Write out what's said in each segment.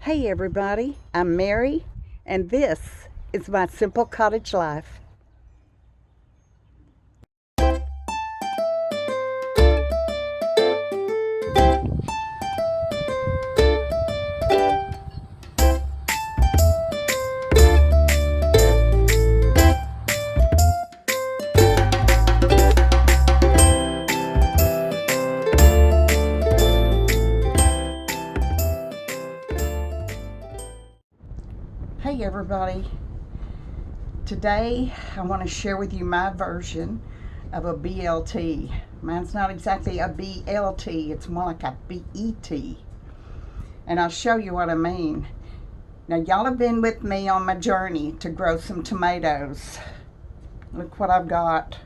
Hey everybody, I'm Mary, and this is my simple cottage life. Hey everybody, today I want to share with you my version of a BLT. Mine's not exactly a BLT, it's more like a BET. And I'll show you what I mean. Now y'all have been with me on my journey to grow some tomatoes. Look what I've got.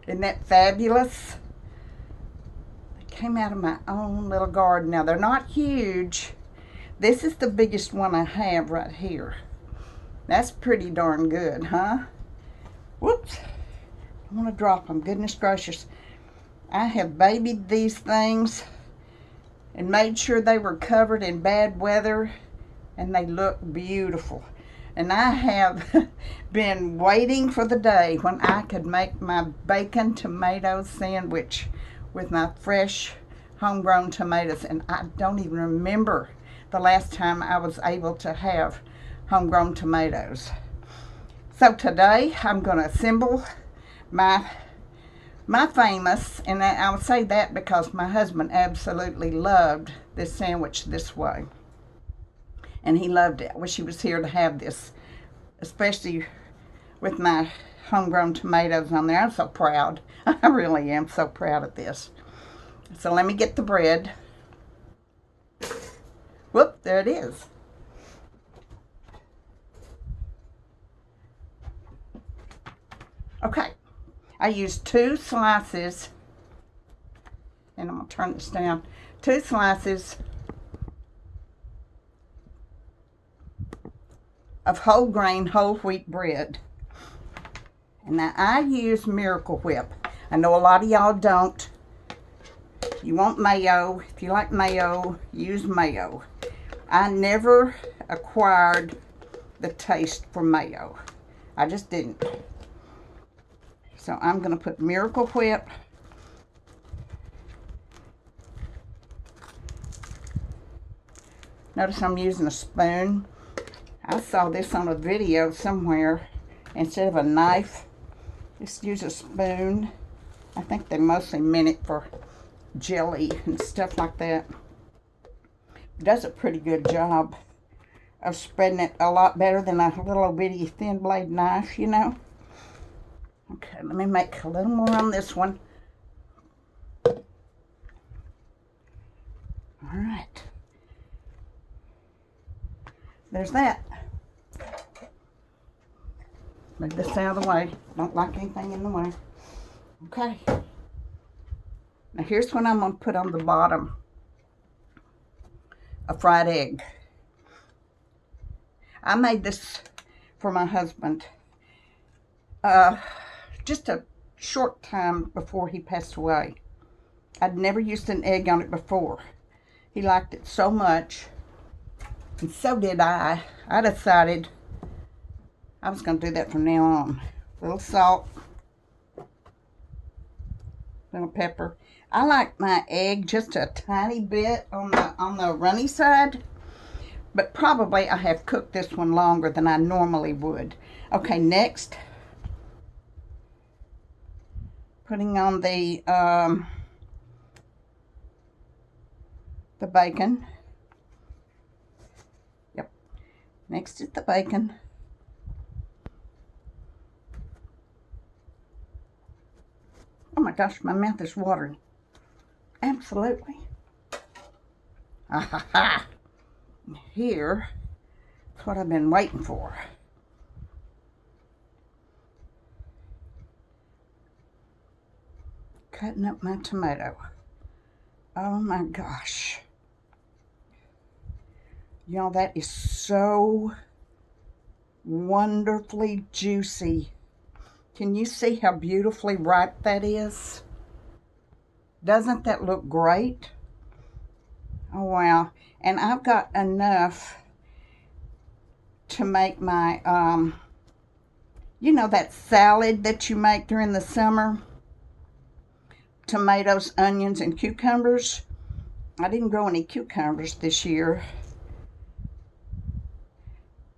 Isn't that fabulous? They came out of my own little garden. Now they're not huge. This is the biggest one I have right here. That's pretty darn good, huh? Whoops. I want to drop them. Goodness gracious. I have babied these things and made sure they were covered in bad weather, and they look beautiful. And I have been waiting for the day when I could make my bacon tomato sandwich with my fresh homegrown tomatoes, and I don't even remember the last time I was able to have homegrown tomatoes. So today I'm going to assemble my famous, and I would say that because my husband absolutely loved this sandwich this way. And he loved it. I wish he was here to have this, especially with my homegrown tomatoes on there. I'm so proud. I really am so proud of this. So let me get the bread. Whoop, there it is. Okay, I used 2 slices, and I'm going to turn this down, 2 slices of whole grain, whole wheat bread. And now I use Miracle Whip. I know a lot of y'all don't. You want mayo. If you like mayo, use mayo. I never acquired the taste for mayo. I just didn't. So I'm going to put Miracle Whip. Notice I'm using a spoon. I saw this on a video somewhere. Instead of a knife, just use a spoon. I think they mostly meant it for jelly and stuff like that. It does a pretty good job of spreading it a lot better than a little bitty thin blade knife, you know. Okay, let me make a little more on this one. All right. There's that. Move this out of the way. Don't like anything in the way. Okay. Now here's what I'm going to put on the bottom. A fried egg. I made this for my husband just a short time before he passed away. I'd never used an egg on it before. He liked it so much, and so did I. I decided I was going to do that from now on. A little salt, little pepper. I like my egg just a tiny bit on the runny side, but probably I have cooked this one longer than I normally would. Okay, next, putting on the bacon. Yep, next is the bacon. Oh my gosh, my mouth is watering. Absolutely. Ah ha ha. Here, that's what I've been waiting for. Cutting up my tomato. Oh my gosh. Y'all, that is so wonderfully juicy. Can you see how beautifully ripe that is? Doesn't that look great? Oh, wow. And I've got enough to make my, you know, that salad that you make during the summer? Tomatoes, onions, and cucumbers. I didn't grow any cucumbers this year,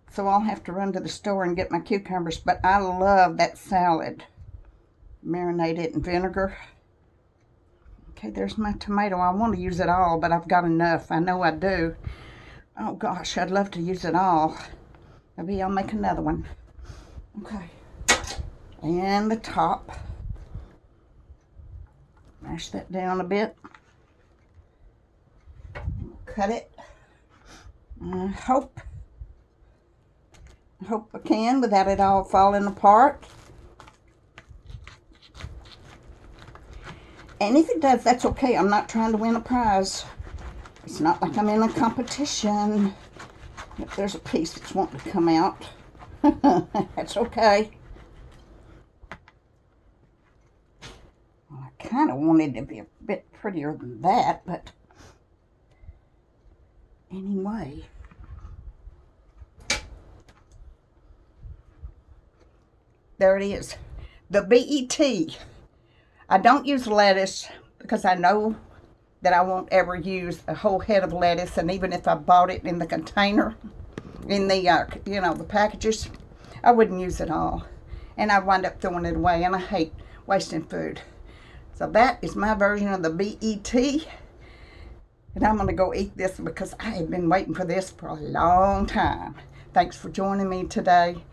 so I'll have to run to the store and get my cucumbers. But I love that salad. Marinate it in vinegar. Okay, there's my tomato. I want to use it all, but I've got enough. I know I do. Oh gosh, I'd love to use it all. Maybe I'll make another one. Okay. And the top. Mash that down a bit. Cut it. I hope I can without it all falling apart. And if it does, that's okay. I'm not trying to win a prize. It's not like I'm in a competition. If there's a piece that's wanting to come out, that's okay. Well, I kind of wanted to be a bit prettier than that, but anyway. There it is. The BET. I don't use lettuce because I know that I won't ever use a whole head of lettuce, and even if I bought it in the container, in the, you know, the packages, I wouldn't use it all. And I'd wind up throwing it away, and I hate wasting food. So that is my version of the BET. And I'm going to go eat this because I have been waiting for this for a long time. Thanks for joining me today.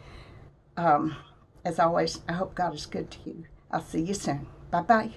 As always, I hope God is good to you. I'll see you soon. Bye-bye.